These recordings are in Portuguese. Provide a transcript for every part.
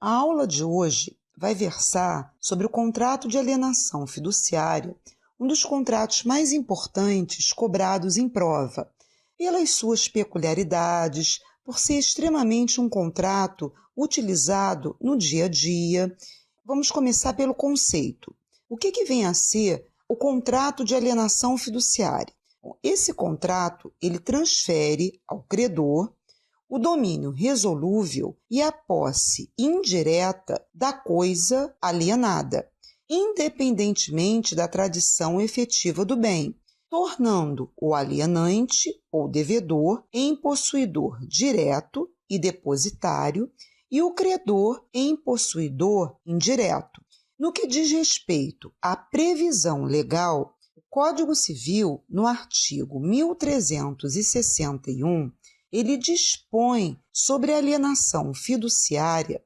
A aula de hoje vai versar sobre o contrato de alienação fiduciária, um dos contratos mais importantes cobrados em prova, pelas suas peculiaridades, por ser extremamente um contrato utilizado no dia a dia. Vamos começar pelo conceito. O que vem a ser o contrato de alienação fiduciária? Esse contrato, ele transfere ao credor o domínio resolúvel e a posse indireta da coisa alienada, independentemente da tradição efetiva do bem, tornando o alienante ou devedor em possuidor direto e depositário e o credor em possuidor indireto. No que diz respeito à previsão legal, o Código Civil, no artigo 1361, ele dispõe sobre a alienação fiduciária,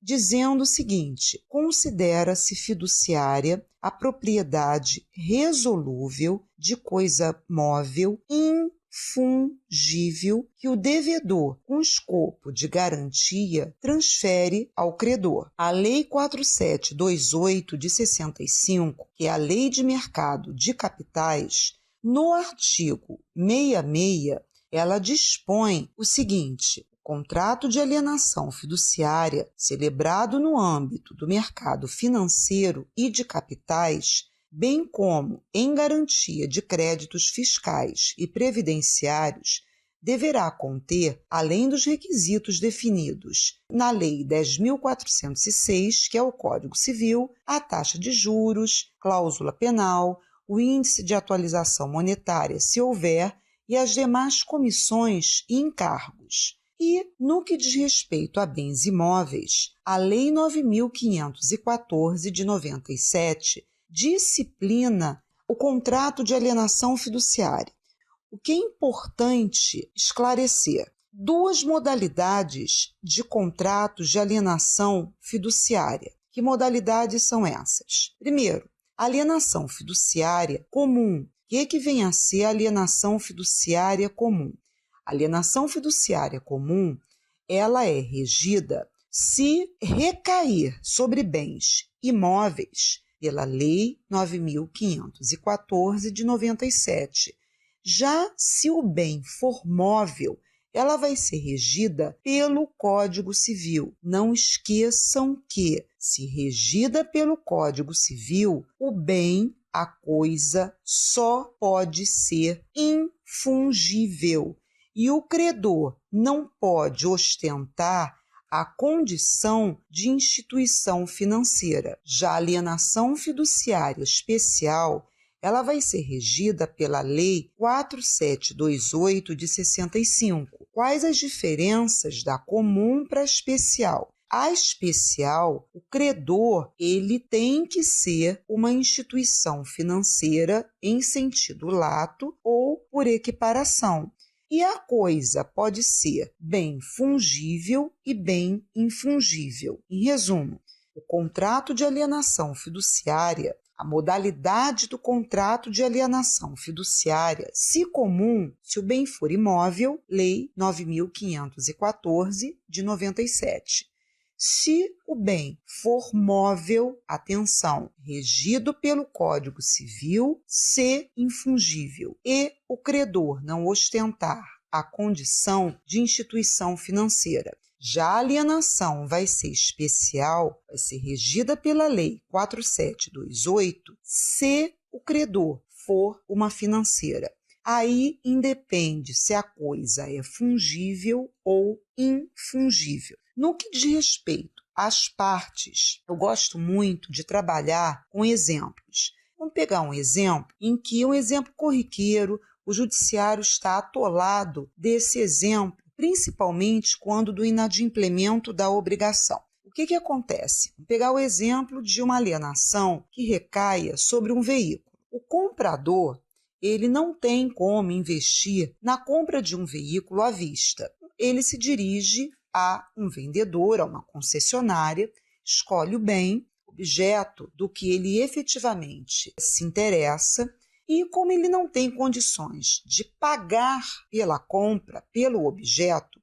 dizendo o seguinte: considera-se fiduciária a propriedade resolúvel de coisa móvel infungível que o devedor, com escopo de garantia, transfere ao credor. A Lei 4728 de 65, que é a Lei de Mercado de Capitais, no artigo 66, ela dispõe o seguinte: o contrato de alienação fiduciária celebrado no âmbito do mercado financeiro e de capitais, bem como em garantia de créditos fiscais e previdenciários, deverá conter, além dos requisitos definidos na Lei 10.406, que é o Código Civil, a taxa de juros, cláusula penal, o índice de atualização monetária, se houver, e as demais comissões e encargos. E, no que diz respeito a bens imóveis, a Lei 9.514 de 97 disciplina o contrato de alienação fiduciária. O que é importante esclarecer: duas modalidades de contratos de alienação fiduciária. Que modalidades são essas? Primeiro, alienação fiduciária comum. O que vem a ser a alienação fiduciária comum? A alienação fiduciária comum, ela é regida se recair sobre bens imóveis pela Lei 9.514 de 97. Já se o bem for móvel, ela vai ser regida pelo Código Civil. Não esqueçam que, se regida pelo Código Civil, o bem, a coisa, só pode ser infungível e o credor não pode ostentar a condição de instituição financeira. Já a alienação fiduciária especial, ela vai ser regida pela Lei 4728 de 65. Quais as diferenças da comum para a especial? A especial, o credor, ele tem que ser uma instituição financeira em sentido lato ou por equiparação. E a coisa pode ser bem fungível e bem infungível. Em resumo, o contrato de alienação fiduciária, a modalidade do contrato de alienação fiduciária, se comum, se o bem for imóvel, Lei 9.514 de 97. Se o bem for móvel, atenção, regido pelo Código Civil, se infungível, e o credor não ostentar a condição de instituição financeira. Já a alienação vai ser especial, vai ser regida pela Lei 4728, se o credor for uma financeira. Aí independe se a coisa é fungível ou infungível. No que diz respeito às partes, eu gosto muito de trabalhar com exemplos. Vamos pegar um exemplo em que um exemplo corriqueiro, o judiciário está atolado desse exemplo, principalmente quando do inadimplemento da obrigação. O que acontece? Vamos pegar o exemplo de uma alienação que recaia sobre um veículo. O comprador, ele não tem como investir na compra de um veículo à vista. Ele se dirige a um vendedor, a uma concessionária, escolhe o bem, objeto do que ele efetivamente se interessa, e como ele não tem condições de pagar pela compra, pelo objeto,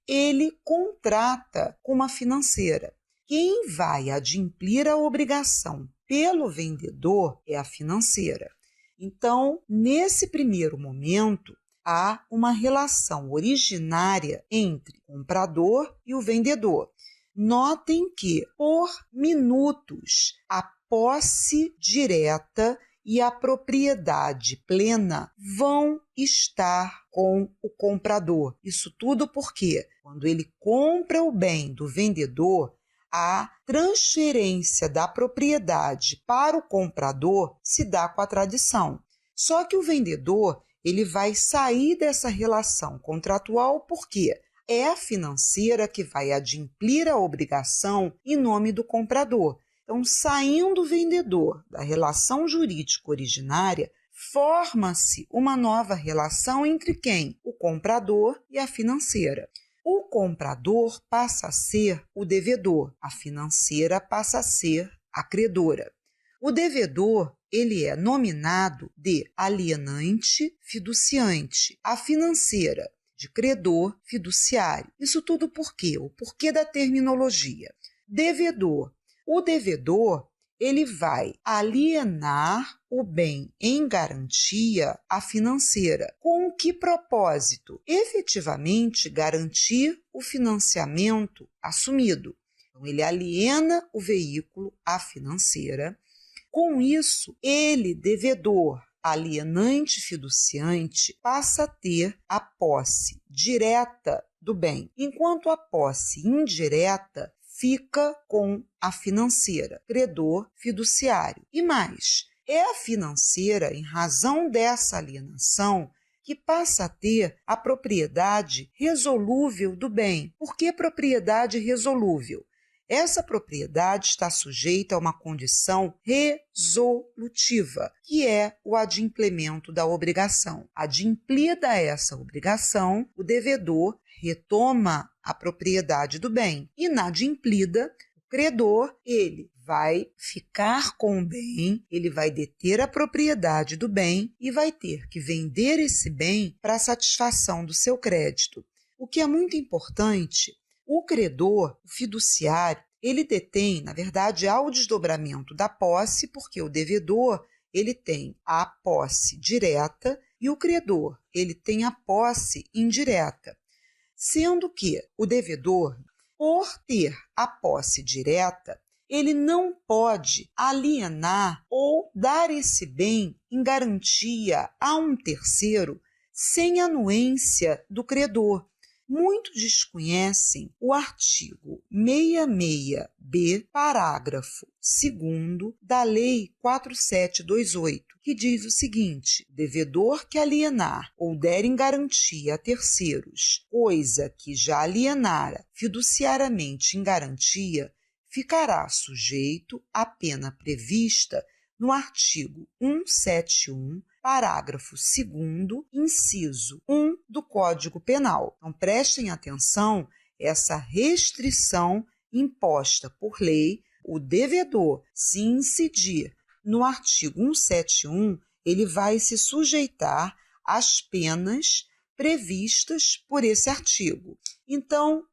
ele contrata com uma financeira. Quem vai adimplir a obrigação pelo vendedor é a financeira. Então, nesse primeiro momento, há uma relação originária entre o comprador e o vendedor. Notem que, por minutos, a posse direta e a propriedade plena vão estar com o comprador. Isso tudo porque, quando ele compra o bem do vendedor, a transferência da propriedade para o comprador se dá com a tradição. Só que o vendedor ele vai sair dessa relação contratual porque é a financeira que vai adimplir a obrigação em nome do comprador. Então, saindo o vendedor da relação jurídica originária, forma-se uma nova relação entre quem? O comprador e a financeira. O comprador passa a ser o devedor, a financeira passa a ser a credora. O devedor, ele é nominado de alienante fiduciante, a financeira de credor fiduciário. Isso tudo por quê? O porquê da terminologia. Devedor. O devedor, ele vai alienar o bem em garantia à financeira. Com que propósito? Efetivamente, garantir o financiamento assumido. Então, ele aliena o veículo à financeira. Com isso, ele, devedor, alienante fiduciante, passa a ter a posse direta do bem, enquanto a posse indireta fica com a financeira, credor fiduciário. E mais, é a financeira, em razão dessa alienação, que passa a ter a propriedade resolúvel do bem. Por que propriedade resolúvel? Essa propriedade está sujeita a uma condição resolutiva, que é o adimplemento da obrigação. Adimplida essa obrigação, o devedor retoma a propriedade do bem. Inadimplida, o credor, ele vai ficar com o bem, ele vai deter a propriedade do bem e vai ter que vender esse bem para satisfação do seu crédito. O que é muito importante, o credor, o fiduciário, ele detém, na verdade, há o desdobramento da posse, porque o devedor, ele tem a posse direta e o credor, ele tem a posse indireta. Sendo que o devedor, por ter a posse direta, ele não pode alienar ou dar esse bem em garantia a um terceiro sem anuência do credor. Muitos desconhecem o artigo 66b, parágrafo 2º da Lei 4728, que diz o seguinte: devedor que alienar ou der em garantia a terceiros, coisa que já alienara fiduciariamente em garantia, ficará sujeito à pena prevista no artigo 171, parágrafo 2º, inciso 1 do Código Penal. Então, prestem atenção, essa restrição imposta por lei, o devedor, se incidir no artigo 171, ele vai se sujeitar às penas previstas por esse artigo. Então,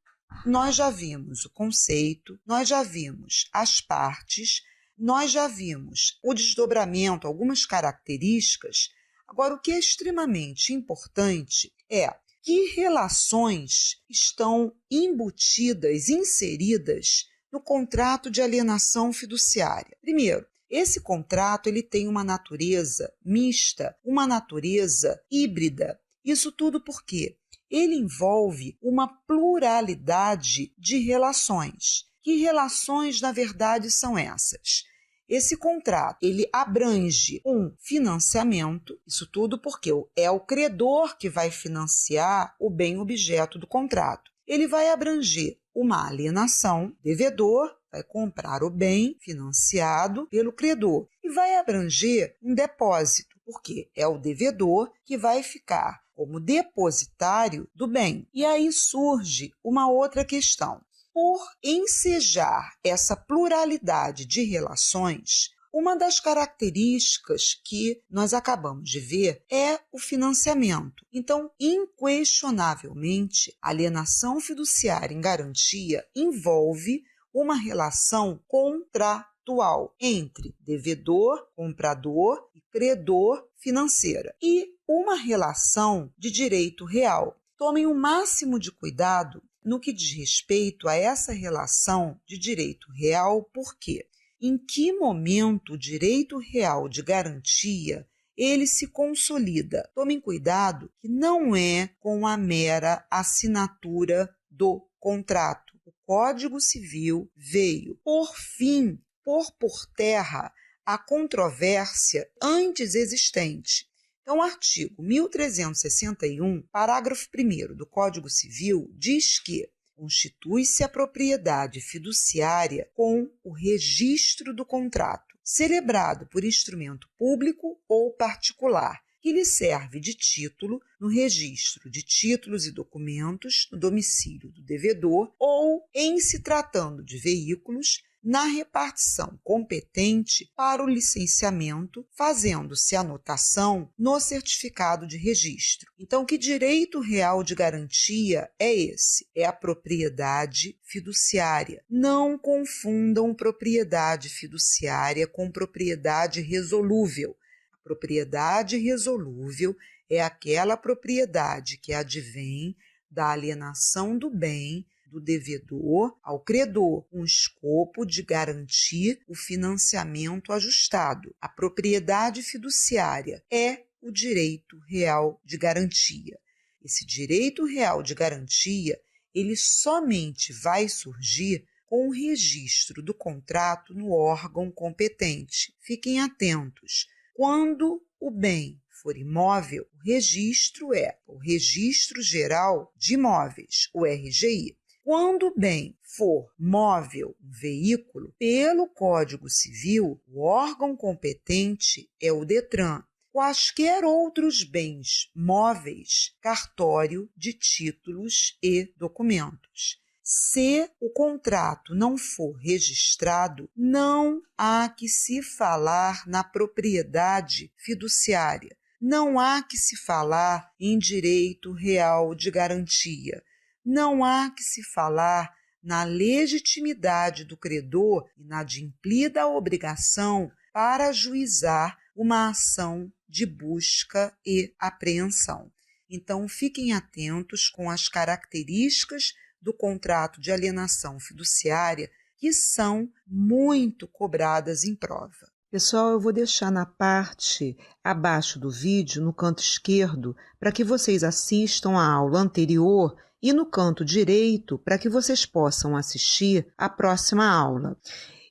nós já vimos o conceito, nós já vimos as partes, nós já vimos o desdobramento, algumas características. Agora, o que é extremamente importante é que relações estão embutidas, inseridas no contrato de alienação fiduciária. Primeiro, esse contrato ele tem uma natureza mista, uma natureza híbrida. Isso tudo por quê? Ele envolve uma pluralidade de relações. Que relações, na verdade, são essas? Esse contrato, ele abrange um financiamento, isso tudo porque é o credor que vai financiar o bem objeto do contrato. Ele vai abranger uma alienação, devedor vai comprar o bem financiado pelo credor e vai abranger um depósito, porque é o devedor que vai ficar como depositário do bem. E aí surge uma outra questão. Por ensejar essa pluralidade de relações, uma das características que nós acabamos de ver é o financiamento. Então, inquestionavelmente, a alienação fiduciária em garantia envolve uma relação contratual entre devedor, comprador e credor financeira e uma relação de direito real. Tomem o máximo de cuidado no que diz respeito a essa relação de direito real, porque em que momento o direito real de garantia ele se consolida? Tomem cuidado que não é com a mera assinatura do contrato. O Código Civil veio, por fim, pôr por terra a controvérsia antes existente. Então, o artigo 1361, parágrafo 1º do Código Civil, diz que constitui-se a propriedade fiduciária com o registro do contrato, celebrado por instrumento público ou particular, que lhe serve de título no registro de títulos e documentos no domicílio do devedor ou, em se tratando de veículos, na repartição competente para o licenciamento, fazendo-se anotação no certificado de registro. Então, que direito real de garantia é esse? É a propriedade fiduciária. Não confundam propriedade fiduciária com propriedade resolúvel. A propriedade resolúvel é aquela propriedade que advém da alienação do bem do devedor ao credor, com o escopo de garantir o financiamento ajustado. A propriedade fiduciária é o direito real de garantia. Esse direito real de garantia, ele somente vai surgir com o registro do contrato no órgão competente. Fiquem atentos. Quando o bem for imóvel, o registro é o Registro Geral de Imóveis, o RGI. Quando o bem for móvel, um veículo, pelo Código Civil, o órgão competente é o DETRAN. Quaisquer outros bens móveis, cartório de títulos e documentos. Se o contrato não for registrado, não há que se falar na propriedade fiduciária, não há que se falar em direito real de garantia. Não há que se falar na legitimidade do credor inadimplida a obrigação para ajuizar uma ação de busca e apreensão. Então, fiquem atentos com as características do contrato de alienação fiduciária que são muito cobradas em prova. Pessoal, eu vou deixar na parte abaixo do vídeo, no canto esquerdo, para que vocês assistam a aula anterior e no canto direito para que vocês possam assistir a próxima aula.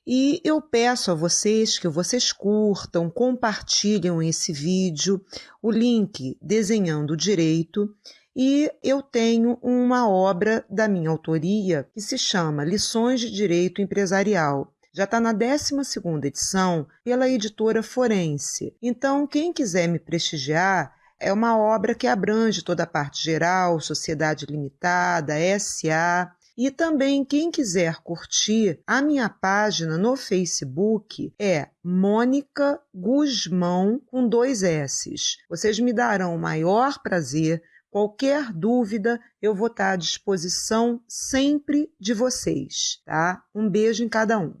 E eu peço a vocês que vocês curtam, compartilhem esse vídeo, o link Desenhando Direito, e eu tenho uma obra da minha autoria que se chama Lições de Direito Empresarial. Já está na 12ª edição pela editora Forense. Então, quem quiser me prestigiar, é uma obra que abrange toda a parte geral, sociedade limitada, SA. E também quem quiser curtir a minha página no Facebook é Mônica Guzmão com 2 S's. Vocês me darão o maior prazer. Qualquer dúvida, eu vou estar à disposição sempre de vocês, tá? Um beijo em cada um.